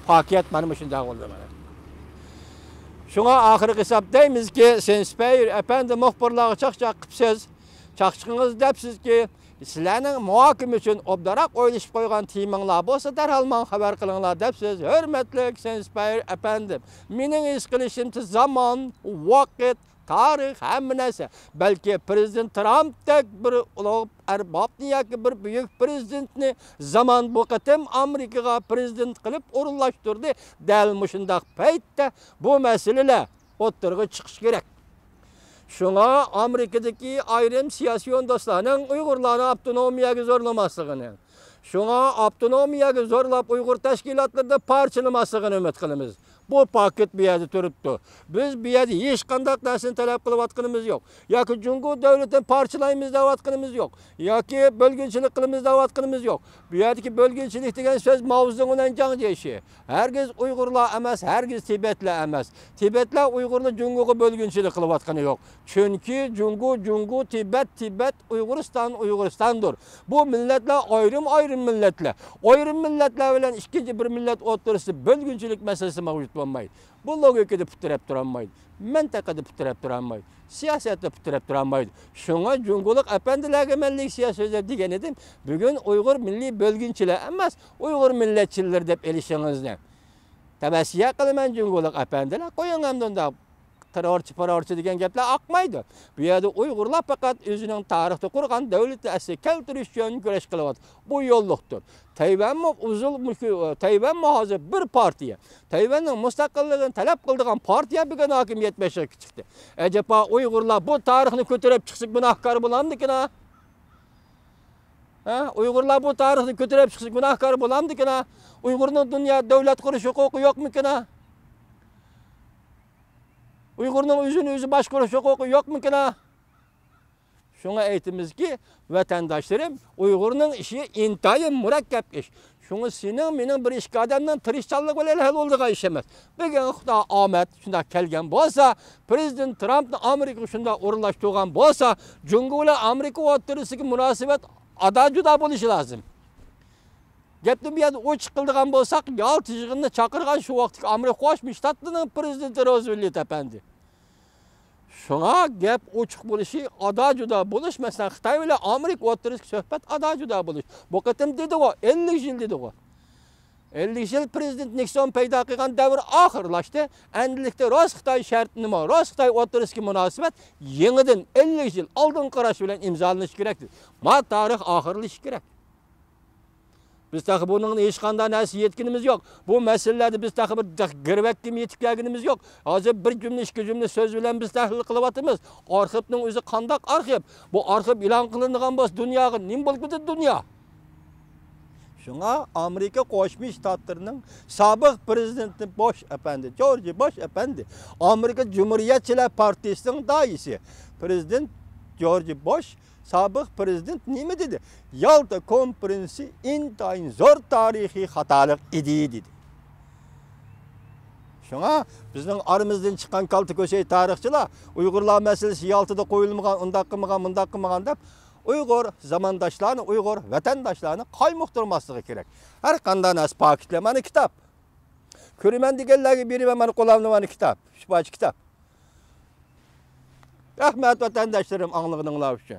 paket mana shunday bo'ldi mana. Şuna ahırı hesap deymiz ki, Sensbeyr, efendi muhbirlığı çakçak kıpsiz, çakçığınız depsiz ki, sizlerin muhakim için obdarak oylaşıp koygan timinler bolsa derhalman haber kılınlar depsiz. Hürmetlik Sensbeyr, efendim, minin iskilişimti zaman, vakit, tarih, hem neyse. Belki Prezident Trump tek bir ulup erbapni yaki bir büyük prezidentni zaman bu kıtım Amerika'ya prezident kılıp urullaştırdı. Delmişindak peytte bu meseleler oturgu çıkış gerek. Şuna Amerika'daki ayrım siyasi yondaslarının Uygurlarına avtonomiyayı zorlamasını, şuna avtonomiyayı zorlap Uygur teşkilatlarında parçalamasını ümit kılımız. Bu paket bir yerde turuptu. Biz bir yerde hiç kandak dersini talep kılıp atkınımız yok. Ya ki Cumhur devletin parçalayımız da atkınımız yok. Ya ki bölgünçülük kılımız da atkınımız yok. Bir yerdeki bölgünçülük degen söz mavzunun can deyişi. Herkes Uygurla emez, herkes Tibetli emez. Tibetli Uygurlu Cumhur'u bölgünçülük kılıp atkını yok. Çünkü Cumhur, Tibet, Uyguristan'dır. Bu milletler ayrım milletler. Ayrım milletler bilen ikinci bir millet oturursa bölgünçülük meselesi mevcut olmaydı. Bu logikada putirep duranmaydı. Mentekada putirep duranmaydı. Siyasette putirep duranmaydı. Şuna Cumhurluk efendiler egemenlik siyaseti diyen edim. Bugün Uygur milli bölgünçüler emez. Uygur milletçiler dep elişinizden. Tebessiye kılmen Cumhurluk efendiler. Koyun hem de terörçü degen gepler akmaydı. Bir yerde Uygurlar fakat özünün tarihte kurgan devleti esi keltiriş için güreş kılıvat. Bu yolluktur. Tayvan muhazır bir partiye, Tayvan'ın müstakillığını talep kıldığın partiye bir gün hakimiyet meşreki çıktı. Acaba Uygurlar bu tarihini kötürüp çıksık günahkarı bulamdı ki na? Uygurlar bu tarihini kötürüp çıksık günahkarı bulamdı ki na? Uygur'un dünya devlet kuruş hukuku yok mu ki na? Uygur'un özünü baş kuruş hukuku yok mu ki na? Şuna eğitimiz ki vatandaşlarım Uygur'un işi intayın mürekkep iş. Şunu senin benim bir işki adamdan tırışçallık böyle hal olduğu iş emez. Bir gün Ahmet şunda kelgen bolsa, Prezident Trump'ın Amerika şunda uğurlaştırgan bolsa, Cumhur'la Amerika oturusundaki münasebet adacıda buluşu lazım. Gepti bir yerde o çıkıldıgan bolsak, yal tijigini çakırgan şu vaktiki Amerika Koşmuş Ştatlı'nın Prezidenti Roosevelt efendi. Şuna gep uçuk buluşu adacıda buluş. Mesela Xitay ile Amerika oturusundaki söhbet adacıda buluş. Bu kıtım dedi o, 50 yıl dedi o. 50 yıl Prezident Nixon peyda kılgan devir ahırlaştı. Endilikte Rus-Xitay şartını mı, Rus-Xitay oturusundaki münasebet yeniden 50 yıl aldın kıraşı bilen imzalanış gerektir. Ma tarih ahırlış gerek. Biz takı bunun hiç kandan nesi yetkinimiz yok. Bu meselelerde biz takı bir girvek gibi yetiklerimiz yok. Hazır bir cümle, iki cümle söz bilen biz tahlil kılıbatımız. Arxivnin özü kandak arxiv. Bu arxiv ilan kılındıgan boz dünyanın nim bolup gitti dünya. Şuna Amerika Koşmuş Ştatlarının sabık prezidenti George Bush efendi. Amerika Cumhuriyetçiler Partisi'nin daisi. Prezident George Bush sabık prezident nime dedi? Yalta konferansı intayın zor tarihi hatalık idi dedi. Şuna bizden aramızdan çıkan kaltı köşeyi tarihçiler Uygurlar meselesi Yaltı'da koyulmagan, undaq kılmagan dep Uygur zamandaşlarını, Uygur vatandaşlarını kaymuqtırmaslığı gerek. Her kandan az paketlemani kitap. Körümen digellerge biri ve mani kolamlamani kitap. Şüphaçı kitap. Rahmet vatandaşlarım anlığınlar için.